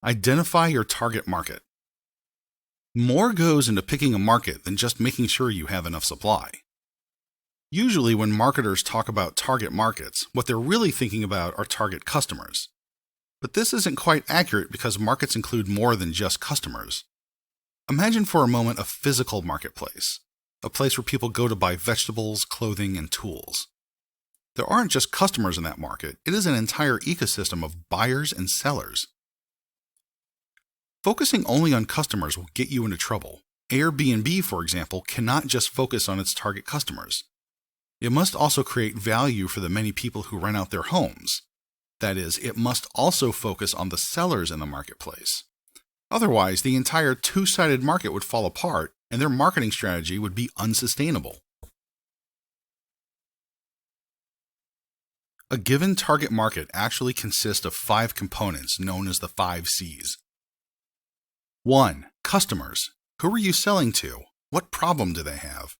Identify your target market. More goes into picking a market than just making sure you have enough supply. Usually when marketers talk about target markets, what they're really thinking about are target customers. But this isn't quite accurate because markets include more than just customers. Imagine for a moment a physical marketplace, a place where people go to buy vegetables, clothing, and tools. There aren't just customers in that market, it is an entire ecosystem of buyers and sellers. Focusing only on customers will get you into trouble. Airbnb, for example, cannot just focus on its target customers. It must also create value for the many people who rent out their homes. That is, it must also focus on the sellers in the marketplace. Otherwise, the entire two-sided market would fall apart and their marketing strategy would be unsustainable. A given target market actually consists of 5 components known as the 5 C's. 1. Customers. Who are you selling to? What problem do they have?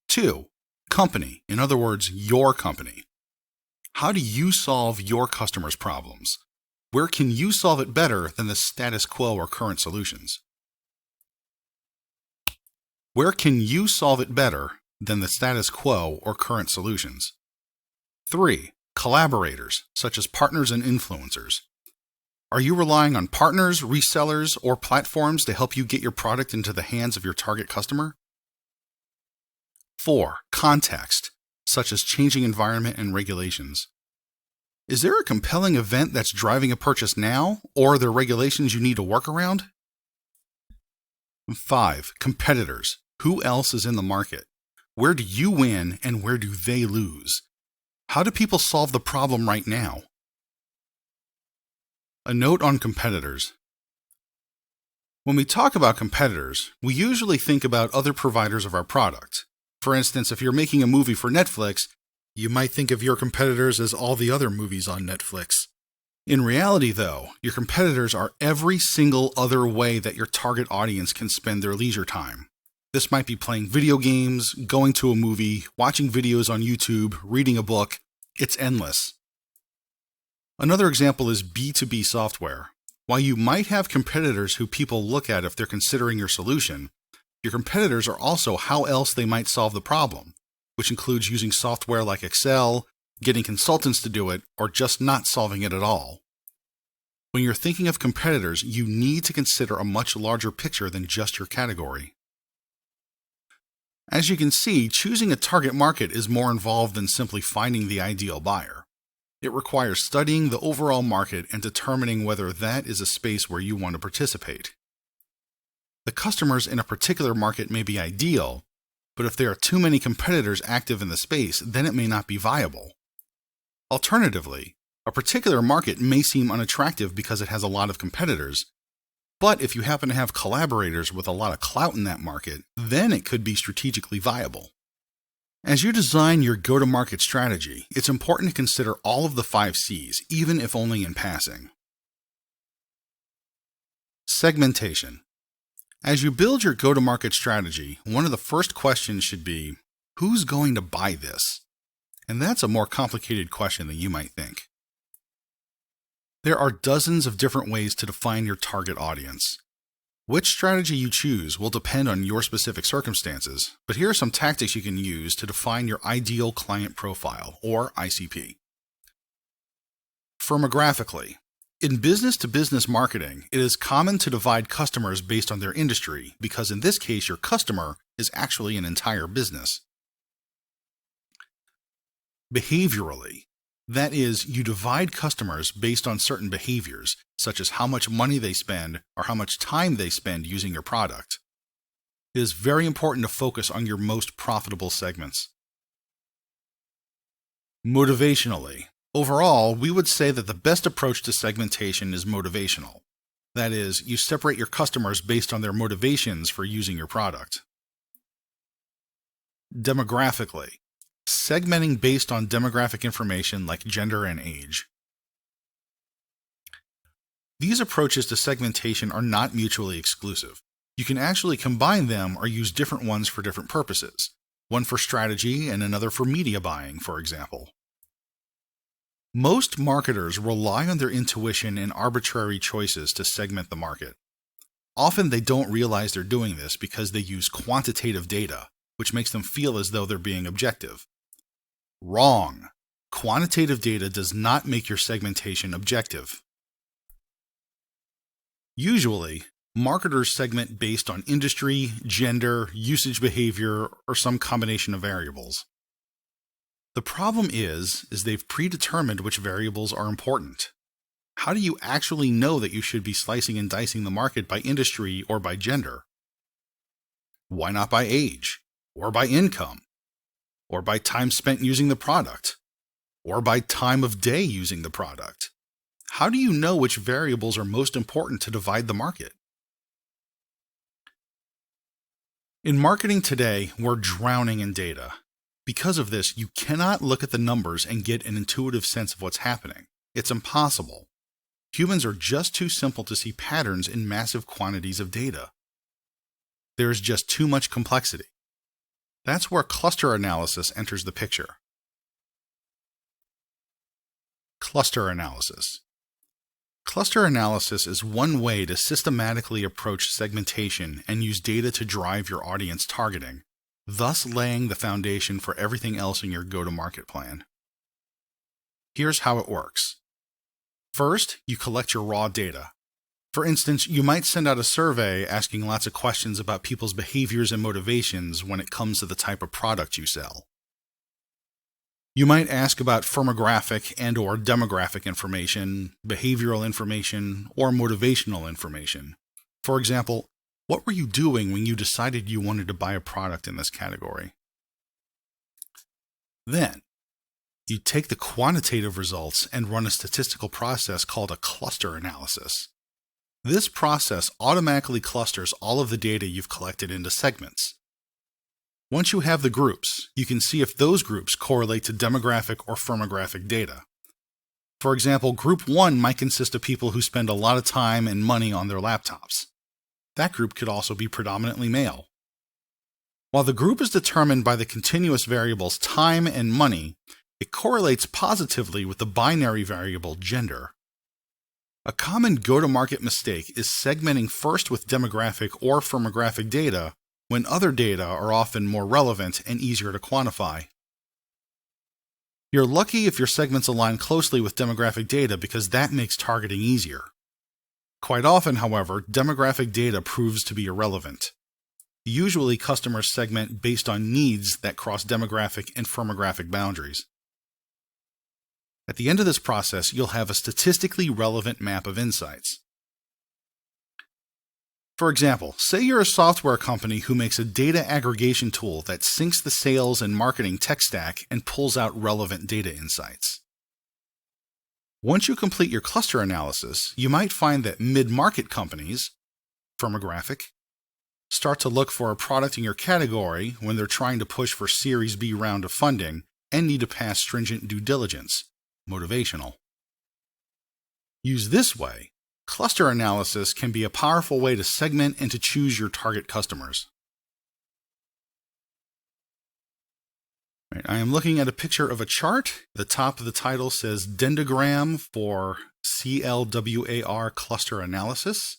2. Company. In other words, your company. How do you solve your customers' problems? Where can you solve it better than the status quo or current solutions? Where can you solve it better than the status quo or current solutions? 3. Collaborators, such as partners and influencers. Are you relying on partners, resellers, or platforms to help you get your product into the hands of your target customer? 4. Context, such as changing environment and regulations. Is there a compelling event that's driving a purchase now, or are there regulations you need to work around? 5. Competitors. Who else is in the market? Where do you win and where do they lose? How do people solve the problem right now? A note on competitors. When we talk about competitors, we usually think about other providers of our product. For instance, if you're making a movie for Netflix, you might think of your competitors as all the other movies on Netflix. In reality, though, your competitors are every single other way that your target audience can spend their leisure time. This might be playing video games, going to a movie, watching videos on YouTube, reading a book. It's endless. Another example is B2B software. While you might have competitors who people look at if they're considering your solution, your competitors are also how else they might solve the problem, which includes using software like Excel, getting consultants to do it, or just not solving it at all. When you're thinking of competitors, you need to consider a much larger picture than just your category. As you can see, choosing a target market is more involved than simply finding the ideal buyer. It requires studying the overall market and determining whether that is a space where you want to participate. The customers in a particular market may be ideal, but if there are too many competitors active in the space, then it may not be viable. Alternatively, a particular market may seem unattractive because it has a lot of competitors, but if you happen to have collaborators with a lot of clout in that market, then it could be strategically viable. As you design your go-to-market strategy, it's important to consider all of the 5 C's, even if only in passing. Segmentation. As you build your go-to-market strategy, one of the first questions should be, who's going to buy this? And that's a more complicated question than you might think. There are dozens of different ways to define your target audience. Which strategy you choose will depend on your specific circumstances, but here are some tactics you can use to define your ideal client profile, or ICP. Firmographically. In business-to-business marketing, it is common to divide customers based on their industry, because in this case your customer is actually an entire business. Behaviorally. That is, you divide customers based on certain behaviors, such as how much money they spend or how much time they spend using your product. It is very important to focus on your most profitable segments. Motivationally. Overall, we would say that the best approach to segmentation is motivational. That is, you separate your customers based on their motivations for using your product. Demographically. Segmenting based on demographic information like gender and age. These approaches to segmentation are not mutually exclusive. You can actually combine them or use different ones for different purposes, one for strategy and another for media buying, for example. Most marketers rely on their intuition and arbitrary choices to segment the market. Often they don't realize they're doing this because they use quantitative data, which makes them feel as though they're being objective. Wrong! Quantitative data does not make your segmentation objective. Usually, marketers segment based on industry, gender, usage behavior, or some combination of variables. The problem is they've predetermined which variables are important. How do you actually know that you should be slicing and dicing the market by industry or by gender? Why not by age, or by income, or by time spent using the product, or by time of day using the product? How do you know which variables are most important to divide the market? In marketing today, we're drowning in data. Because of this, you cannot look at the numbers and get an intuitive sense of what's happening. It's impossible. Humans are just too simple to see patterns in massive quantities of data. There is just too much complexity. That's where cluster analysis enters the picture. Cluster analysis. Cluster analysis is one way to systematically approach segmentation and use data to drive your audience targeting, thus laying the foundation for everything else in your go-to-market plan. Here's how it works. First, you collect your raw data. For instance, you might send out a survey asking lots of questions about people's behaviors and motivations when it comes to the type of product you sell. You might ask about firmographic and/or demographic information, behavioral information, or motivational information. For example, what were you doing when you decided you wanted to buy a product in this category? Then, you take the quantitative results and run a statistical process called a cluster analysis. This process automatically clusters all of the data you've collected into segments. Once you have the groups, you can see if those groups correlate to demographic or firmographic data. For example, Group 1 might consist of people who spend a lot of time and money on their laptops. That group could also be predominantly male. While the group is determined by the continuous variables time and money, it correlates positively with the binary variable gender. A common go-to-market mistake is segmenting first with demographic or firmographic data when other data are often more relevant and easier to quantify. You're lucky if your segments align closely with demographic data because that makes targeting easier. Quite often, however, demographic data proves to be irrelevant. Usually, customers segment based on needs that cross demographic and firmographic boundaries. At the end of this process, you'll have a statistically relevant map of insights. For example, say you're a software company who makes a data aggregation tool that syncs the sales and marketing tech stack and pulls out relevant data insights. Once you complete your cluster analysis, you might find that mid-market companies, firmographic, start to look for a product in your category when they're trying to push for Series B round of funding and need to pass stringent due diligence, motivational. Used this way, cluster analysis can be a powerful way to segment and to choose your target customers. Right, I am looking at a picture of a chart. The top of the title says Dendrogram for CLWAR cluster analysis.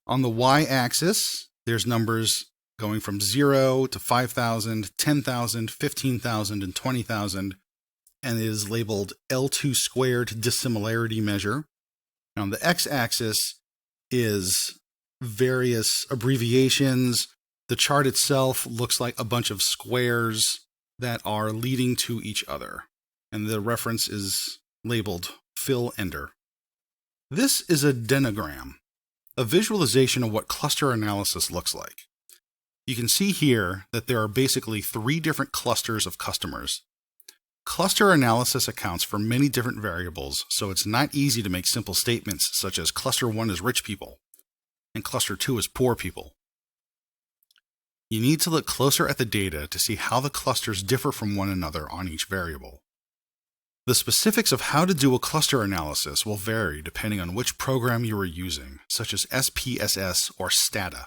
On the y-axis, there's numbers going from 0 to 5,000, 10,000, 15,000, and 20,000, and it is labeled L2 squared dissimilarity measure. On the x-axis is various abbreviations. The chart itself looks like a bunch of squares that are leading to each other, and the reference is labeled Phil Ender. This is a dendrogram, a visualization of what cluster analysis looks like. You can see here that there are basically 3 different clusters of customers. Cluster analysis accounts for many different variables, so it's not easy to make simple statements such as cluster 1 is rich people and cluster 2 is poor people. You need to look closer at the data to see how the clusters differ from one another on each variable. The specifics of how to do a cluster analysis will vary depending on which program you are using, such as SPSS or Stata.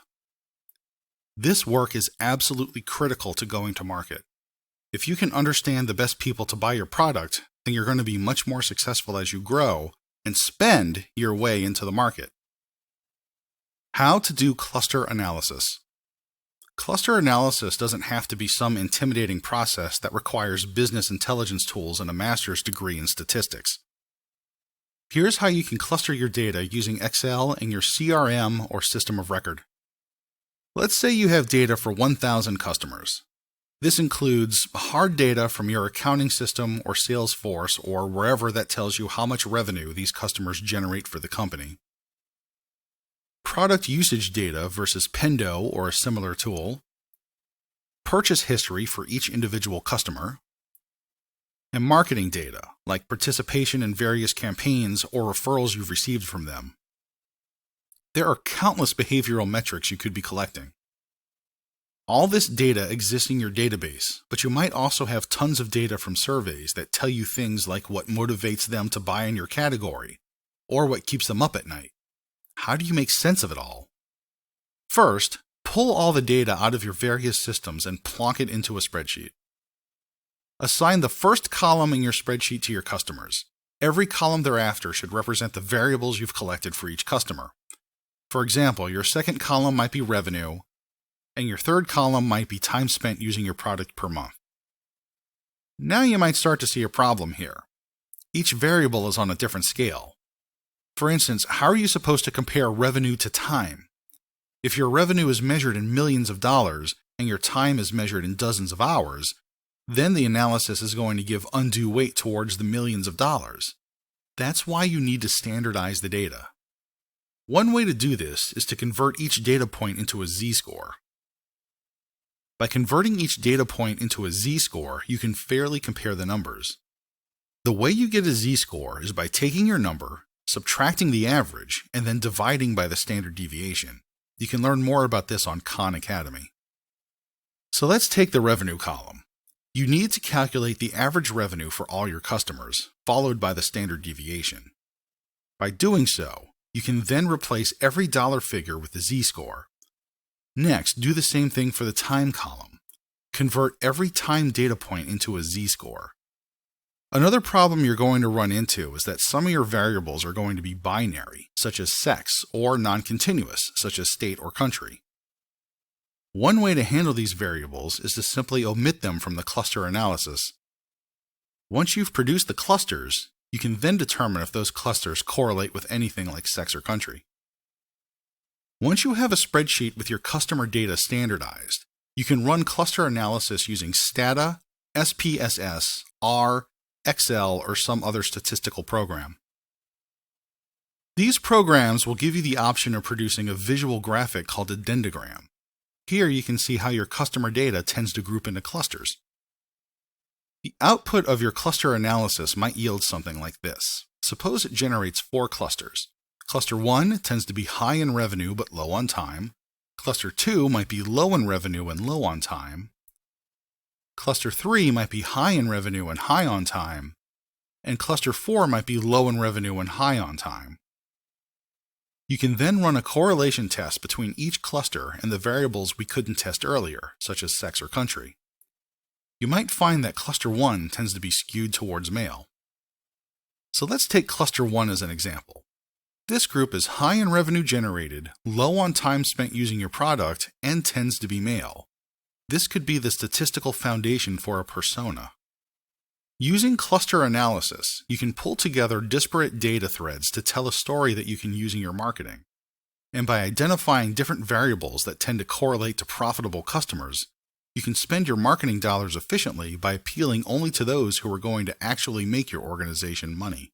This work is absolutely critical to going to market. If you can understand the best people to buy your product, then you're going to be much more successful as you grow and spend your way into the market. How to do cluster analysis. Cluster analysis doesn't have to be some intimidating process that requires business intelligence tools and a master's degree in statistics. Here's how you can cluster your data using Excel in your CRM or system of record. Let's say you have data for 1,000 customers. This includes hard data from your accounting system or Salesforce or wherever that tells you how much revenue these customers generate for the company. Product usage data versus Pendo or a similar tool. Purchase history for each individual customer. And marketing data, like participation in various campaigns or referrals you've received from them. There are countless behavioral metrics you could be collecting. All this data exists in your database, but you might also have tons of data from surveys that tell you things like what motivates them to buy in your category, or what keeps them up at night. How do you make sense of it all? First, pull all the data out of your various systems and plonk it into a spreadsheet. Assign the first column in your spreadsheet to your customers. Every column thereafter should represent the variables you've collected for each customer. For example, your second column might be revenue, and your third column might be time spent using your product per month. Now you might start to see a problem here. Each variable is on a different scale. For instance, how are you supposed to compare revenue to time? If your revenue is measured in millions of dollars and your time is measured in dozens of hours, then the analysis is going to give undue weight towards the millions of dollars. That's why you need to standardize the data. One way to do this is to convert each data point into a z-score. By converting each data point into a z-score, you can fairly compare the numbers. The way you get a z-score is by taking your number, subtracting the average, and then dividing by the standard deviation. You can learn more about this on Khan Academy. So let's take the revenue column. You need to calculate the average revenue for all your customers, followed by the standard deviation. By doing so, you can then replace every dollar figure with the z-score. Next, do the same thing for the time column. Convert every time data point into a z-score. Another problem you're going to run into is that some of your variables are going to be binary, such as sex, or non-continuous, such as state or country. One way to handle these variables is to simply omit them from the cluster analysis. Once you've produced the clusters, you can then determine if those clusters correlate with anything like sex or country. Once you have a spreadsheet with your customer data standardized, you can run cluster analysis using Stata, SPSS, R, Excel, or some other statistical program. These programs will give you the option of producing a visual graphic called a dendrogram. Here you can see how your customer data tends to group into clusters. The output of your cluster analysis might yield something like this. Suppose it generates 4 clusters. Cluster 1 tends to be high in revenue but low on time. Cluster 2 might be low in revenue and low on time. Cluster 3 might be high in revenue and high on time. And Cluster 4 might be low in revenue and high on time. You can then run a correlation test between each cluster and the variables we couldn't test earlier, such as sex or country. You might find that Cluster 1 tends to be skewed towards male. So let's take Cluster 1 as an example. This group is high in revenue generated, low on time spent using your product, and tends to be male. This could be the statistical foundation for a persona. Using cluster analysis, you can pull together disparate data threads to tell a story that you can use in your marketing. And by identifying different variables that tend to correlate to profitable customers, you can spend your marketing dollars efficiently by appealing only to those who are going to actually make your organization money.